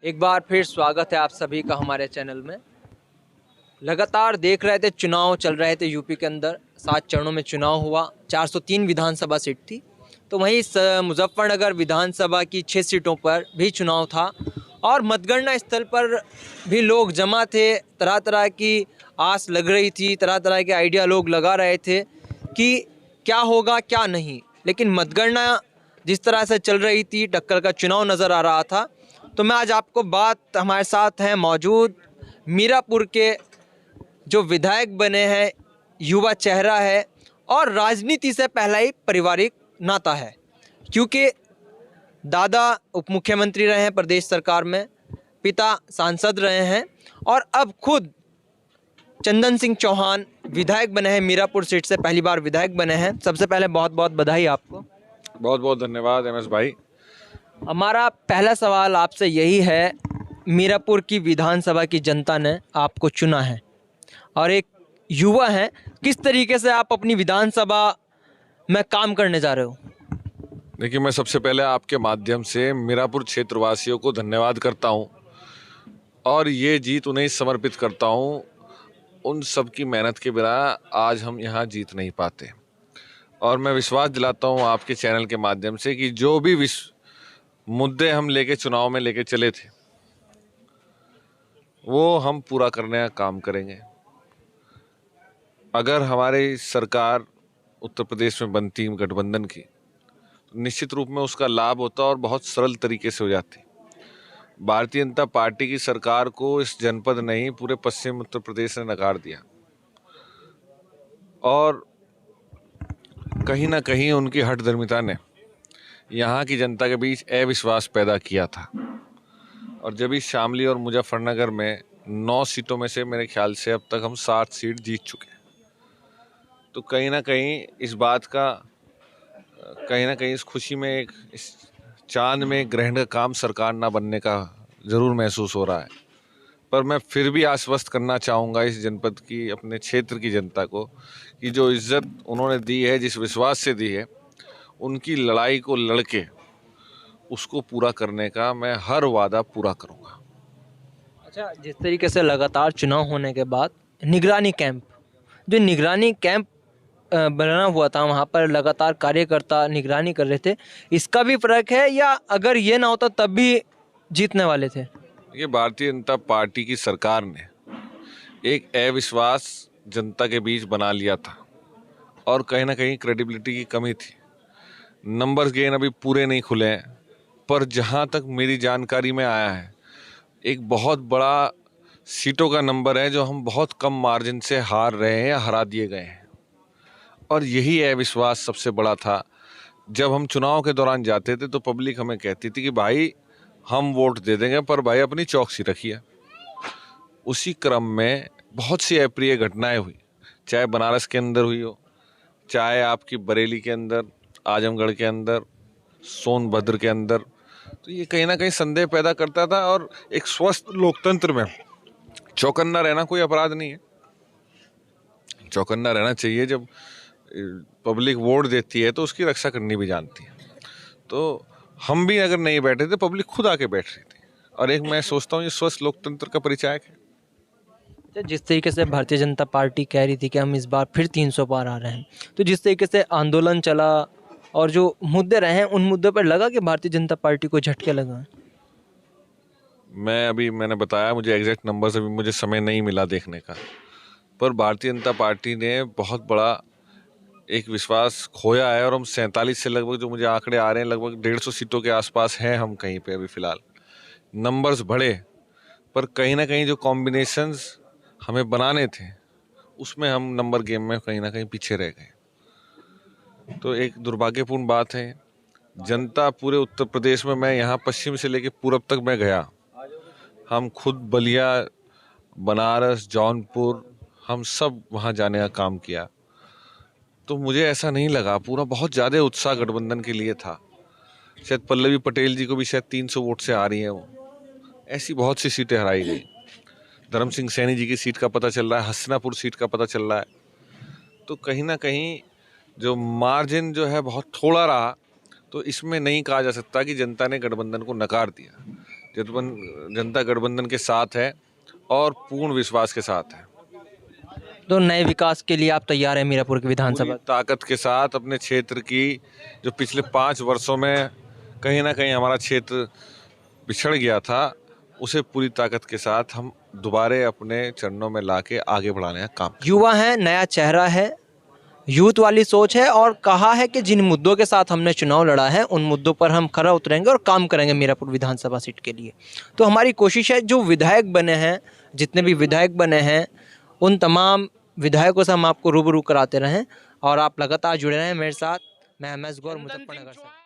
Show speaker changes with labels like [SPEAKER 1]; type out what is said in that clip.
[SPEAKER 1] एक बार फिर स्वागत है आप सभी का हमारे चैनल में। लगातार देख रहे थे, चुनाव चल रहे थे यूपी के अंदर। 7 चरणों में चुनाव हुआ, 403 विधानसभा सीट थी। तो वहीं मुजफ्फरनगर विधानसभा की 6 सीटों पर भी चुनाव था और मतगणना स्थल पर भी लोग जमा थे। तरह तरह की आस लग रही थी, तरह तरह के आइडिया लोग लगा रहे थे कि क्या होगा क्या नहीं। लेकिन मतगणना जिस तरह से चल रही थी, टक्कर का चुनाव नज़र आ रहा था। तो मैं आज आपको हमारे साथ हैं मौजूद मीरापुर के जो विधायक बने हैं, युवा चेहरा है और राजनीति से पहला ही पारिवारिक नाता है, क्योंकि दादा उप मुख्यमंत्री रहे हैं प्रदेश सरकार में, पिता सांसद रहे हैं और अब खुद चंदन सिंह चौहान विधायक बने हैं। मीरापुर सीट से पहली बार विधायक बने हैं। सबसे पहले बहुत बहुत बधाई आपको।
[SPEAKER 2] बहुत बहुत धन्यवाद एमएस भाई।
[SPEAKER 1] हमारा पहला सवाल आपसे यही है, मीरापुर की विधानसभा की जनता ने आपको चुना है और एक युवा हैं, किस तरीके से आप अपनी विधानसभा में काम करने जा रहे हो?
[SPEAKER 2] देखिए, मैं सबसे पहले आपके माध्यम से मीरापुर क्षेत्रवासियों को धन्यवाद करता हूं और ये जीत उन्हें समर्पित करता हूं। उन सब की मेहनत के बिना आज हम यहाँ जीत नहीं पाते और मैं विश्वास दिलाता हूं आपके चैनल के माध्यम से कि जो भी मुद्दे हम लेके चुनाव में लेके चले थे वो हम पूरा करने का काम करेंगे। अगर हमारी सरकार उत्तर प्रदेश में बनती गठबंधन की, तो निश्चित रूप में उसका लाभ होता और बहुत सरल तरीके से हो जाती। भारतीय जनता पार्टी की सरकार को इस जनपद नहीं, पूरे पश्चिम उत्तर प्रदेश ने नकार दिया और कहीं ना कहीं उनकी हठधर्मिता ने यहाँ की जनता के बीच अविश्वास पैदा किया था। और जब इस शामली और मुजफ्फरनगर में 9 सीटों में से मेरे ख्याल से अब तक हम 7 सीट जीत चुके हैं, तो कहीं ना कहीं इस बात का, कहीं ना कहीं इस खुशी में, इस चांद में ग्रहण का काम सरकार ना बनने का ज़रूर महसूस हो रहा है। पर मैं फिर भी आश्वस्त करना चाहूँगा इस जनपद की, अपने क्षेत्र की जनता को, कि जो इज्जत उन्होंने दी है, जिस विश्वास से दी है, उनकी लड़ाई को लड़के उसको पूरा करने का मैं हर वादा पूरा करूँगा।
[SPEAKER 1] अच्छा, जिस तरीके से लगातार चुनाव होने के बाद निगरानी कैंप बनाना हुआ था, वहाँ पर लगातार कार्यकर्ता निगरानी कर रहे थे, इसका भी फर्क है या अगर ये ना होता तब भी जीतने वाले थे?
[SPEAKER 2] ये भारतीय जनता पार्टी की सरकार ने एक अविश्वास जनता के बीच बना लिया था और कहीं ना कहीं क्रेडिबिलिटी की कमी थी। नंबर्स गेन अभी पूरे नहीं खुले हैं, पर जहाँ तक मेरी जानकारी में आया है, एक बहुत बड़ा सीटों का नंबर है जो हम बहुत कम मार्जिन से हार रहे हैं या हरा दिए गए हैं। और यही अविश्वास सबसे बड़ा था। जब हम चुनाव के दौरान जाते थे तो पब्लिक हमें कहती थी कि भाई हम वोट दे देंगे, पर भाई अपनी चौकसी रखिए। उसी क्रम में बहुत सी अप्रिय घटनाएं हुई, चाहे बनारस के अंदर हुई हो, चाहे आपकी बरेली के अंदर, आजमगढ़ के अंदर, सोनभद्र के अंदर। तो ये कहीं ना कहीं संदेह पैदा करता था और एक स्वस्थ लोकतंत्र में चौकन्ना रहना कोई अपराध नहीं है। चौकन्ना रहना चाहिए। जब पब्लिक वोट देती है तो उसकी रक्षा करनी भी जानती है। तो हम भी अगर नहीं बैठे थे, पब्लिक खुद आके बैठ रही थी और एक मैं सोचता हूँ ये स्वस्थ लोकतंत्र का परिचायक है।
[SPEAKER 1] जिस तरीके से भारतीय जनता पार्टी कह रही थी कि हम इस बार फिर 300 पार आ रहे हैं, तो जिस तरीके से आंदोलन चला और जो मुद्दे रहे हैं, उन मुद्दों पर लगा कि भारतीय जनता पार्टी को झटके लगा?
[SPEAKER 2] मैंने बताया, मुझे एग्जैक्ट नंबर्स अभी मुझे समय नहीं मिला देखने का, पर भारतीय जनता पार्टी ने बहुत बड़ा एक विश्वास खोया है और हम 47 से लगभग, जो मुझे आंकड़े आ रहे हैं, लगभग 150 सीटों के आसपास हैं हम कहीं पे अभी फ़िलहाल। नंबर्स बढ़े, पर कहीं ना कहीं जो कॉम्बिनेशंस हमें बनाने थे उसमें हम नंबर गेम में कहीं ना कहीं पीछे रह गए। तो एक दुर्भाग्यपूर्ण बात है। जनता पूरे उत्तर प्रदेश में, मैं यहाँ पश्चिम से लेकर पूरब तक मैं गया, हम खुद बलिया, बनारस, जौनपुर, हम सब वहाँ जाने का काम किया, तो मुझे ऐसा नहीं लगा। पूरा बहुत ज़्यादा उत्साह गठबंधन के लिए था। शायद पल्लवी पटेल जी को भी शायद 300 वोट से आ रही हैं वो। ऐसी बहुत सी सीटें हराई गई। धर्म सिंह सैनी जी की सीट का पता चल रहा है, हसनापुर सीट का पता चल रहा है। तो कहीं ना कहीं जो मार्जिन जो है बहुत थोड़ा रहा, तो इसमें नहीं कहा जा सकता कि जनता ने गठबंधन को नकार दिया। जनता गठबंधन के साथ है और पूर्ण विश्वास के साथ है।
[SPEAKER 1] तो नए विकास के लिए आप तैयार हैं मीरापुर की विधानसभा?
[SPEAKER 2] पूरी ताकत के साथ अपने क्षेत्र की, जो पिछले 5 वर्षों में कहीं ना कहीं हमारा क्षेत्र बिछड़ गया था, उसे पूरी ताकत के साथ हम दोबारे अपने चरणों में लाके आगे बढ़ाने का काम।
[SPEAKER 1] युवा है, नया चेहरा है, यूथ वाली सोच है और कहा है कि जिन मुद्दों के साथ हमने चुनाव लड़ा है उन मुद्दों पर हम खरा उतरेंगे और काम करेंगे मीरापुर विधानसभा सीट के लिए। तो हमारी कोशिश है जो विधायक बने हैं, जितने भी विधायक बने हैं, उन तमाम विधायकों से हम आपको रूबरू कराते रहें और आप लगातार जुड़े रहें मेरे साथ। मैं MS गौर, मुजफ्फरनगर से।